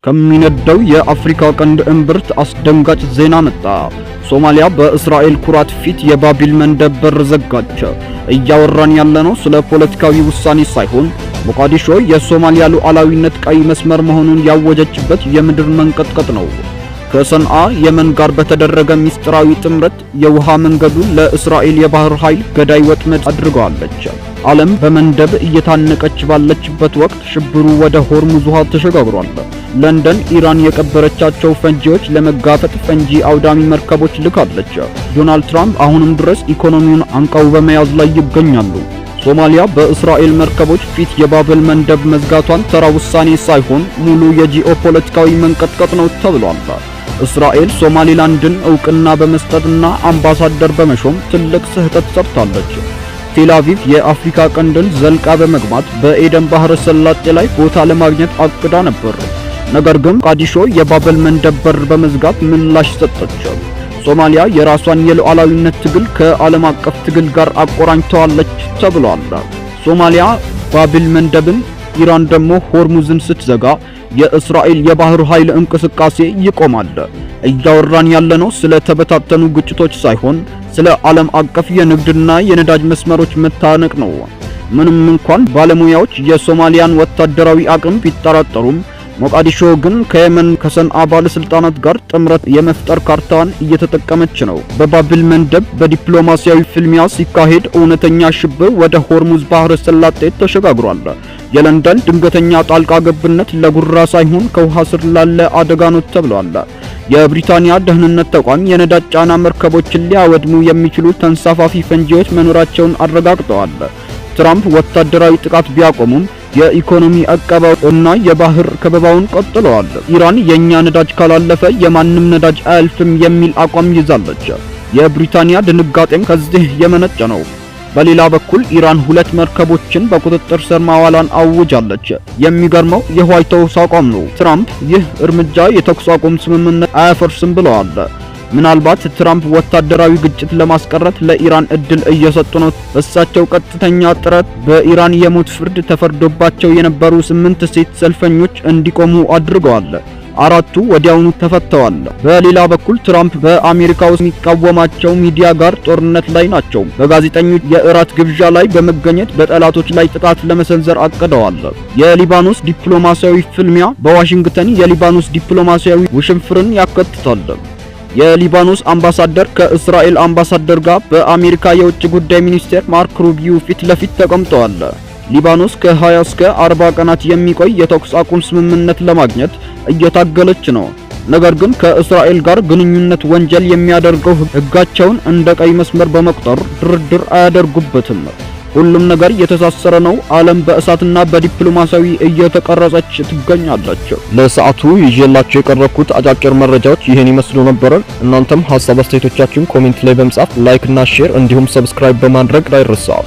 ከሚነደው የአፍሪካ ቀንድ እምብርት አስደንጋጭ ዜና መጣ። ሶማሊያ በእስራኤል ኩራት ፊት የባቢል መንደብ በር ዘጋች። እያወራን ያለነው ስለ ፖለቲካዊ ውሳኔ ሳይሆን ሞቃዲሾ የሶማሊያ ሉዓላዊነት ቀይ መስመር መሆኑን ያወጀችበት የምድር መንቀጥቀጥ ነው። ከሰንዓ የመን ጋር በተደረገ ሚስጥራዊ ጥምረት የውሃ መንገዱን ለእስራኤል የባህር ኃይል ገዳይ ወጥመድ አድርገዋለች። ዓለም በመንደብ እየታነቀች ባለችበት ወቅት ሽብሩ ወደ ሆርሙዝ ውሃ ተሸጋግሯል። ለንደን ኢራን የቀበረቻቸው ፈንጂዎች ለመጋፈጥ ፈንጂ አውዳሚ መርከቦች ልካለች። ዶናልድ ትራምፕ አሁንም ድረስ ኢኮኖሚውን አንቀው በመያዝ ላይ ይገኛሉ። ሶማሊያ በእስራኤል መርከቦች ፊት የባብል መንደብ መዝጋቷን ተራ ውሳኔ ሳይሆን ሙሉ የጂኦፖለቲካዊ መንቀጥቀጥ ነው ተብሏል። እስራኤል ሶማሊላንድን ዕውቅና በመስጠትና አምባሳደር በመሾም ትልቅ ስህተት ሰርታለች። ቴል አቪቭ የአፍሪካ ቀንድን ዘልቃ በመግባት በኤደን ባህረ ሰላጤ ላይ ቦታ ለማግኘት አቅዳ ነበር። ነገር ግን ሞቃዲሾ የባብል መንደብ በር በመዝጋት ምላሽ ሰጠች። ሶማሊያ የራሷን የሉዓላዊነት ትግል ከዓለም አቀፍ ትግል ጋር አቆራኝተዋለች ተብሏል። ሶማሊያ ባብል መንደብን፣ ኢራን ደግሞ ሆርሙዝን ስትዘጋ የእስራኤል የባህር ኃይል እንቅስቃሴ ይቆማል። እያወራን ያለነው ስለ ተበታተኑ ግጭቶች ሳይሆን ስለ ዓለም አቀፍ የንግድና የነዳጅ መስመሮች መታነቅ ነው። ምንም እንኳን ባለሙያዎች የሶማሊያን ወታደራዊ አቅም ቢጠራጠሩም ሞቃዲሾ ግን ከየመን ከሰንዓ ባለስልጣናት ጋር ጥምረት የመፍጠር ካርታን እየተጠቀመች ነው። በባብል መንደብ በዲፕሎማሲያዊ ፍልሚያ ሲካሄድ እውነተኛ ሽብር ወደ ሆርሙዝ ባህረ ሰላጤ ተሸጋግሯል። የለንደን ድንገተኛ ጣልቃ ገብነት ለጉራ ሳይሆን ከውሃ ስር ላለ አደጋ ነው ተብሏል። የብሪታንያ ደህንነት ተቋም የነዳጅ ጫና መርከቦችን ሊያወድሙ የሚችሉ ተንሳፋፊ ፈንጂዎች መኖራቸውን አረጋግጠዋል። ትራምፕ ወታደራዊ ጥቃት ቢያቆሙም የኢኮኖሚ አቀባው እና የባህር ከበባውን ቀጥለዋል። ኢራን የኛ ነዳጅ ካላለፈ የማንም ነዳጅ አያልፍም የሚል አቋም ይዛለች። የብሪታንያ ድንጋጤም ከዚህ የመነጨ ነው። በሌላ በኩል ኢራን 2 መርከቦችን በቁጥጥር ስር ማዋላን አውጃለች። የሚገርመው የዋይት ሃውስ አቋም ነው። ትራምፕ ይህ እርምጃ የተኩስ አቁም ስምምነት አያፈርስም ብለዋል። ምናልባት ትራምፕ ወታደራዊ ግጭት ለማስቀረት ለኢራን እድል እየሰጡ ነው። እሳቸው ቀጥተኛ ጥረት በኢራን የሞት ፍርድ ተፈርዶባቸው የነበሩ 8 ሴት ሰልፈኞች እንዲቆሙ አድርገዋል። 4ቱ ወዲያውኑ ተፈተዋል። በሌላ በኩል ትራምፕ በአሜሪካ ውስጥ የሚቃወማቸው ሚዲያ ጋር ጦርነት ላይ ናቸው። በጋዜጠኞች የእራት ግብዣ ላይ በመገኘት በጠላቶች ላይ ጥቃት ለመሰንዘር አቅደዋል። የሊባኖስ ዲፕሎማሲያዊ ፍልሚያ በዋሽንግተን የሊባኖስ ዲፕሎማሲያዊ ውሽንፍርን ያከትታል። የሊባኖስ አምባሳደር ከእስራኤል አምባሳደር ጋር በአሜሪካ የውጭ ጉዳይ ሚኒስቴር ማርክ ሩቢዮ ፊት ለፊት ተቀምጠዋል። ሊባኖስ ከ20 እስከ 40 ቀናት የሚቆይ የተኩስ አቁም ስምምነት ለማግኘት እየታገለች ነው። ነገር ግን ከእስራኤል ጋር ግንኙነት ወንጀል የሚያደርገው ሕጋቸውን እንደ ቀይ መስመር በመቁጠር ድርድር አያደርጉበትም። ሁሉም ነገር የተሳሰረ ነው። ዓለም በእሳትና በዲፕሎማሲያዊ እየተቀረጸች ትገኛለች። ለሰዓቱ ይዤላችሁ የቀረብኩት አጫጭር መረጃዎች ይሄን ይመስሉ ነበር። እናንተም ሐሳብ አስተያየቶቻችሁን ኮሜንት ላይ በመጻፍ ላይክ እና ሼር እንዲሁም ሰብስክራይብ በማድረግ ላይ አይርሳው።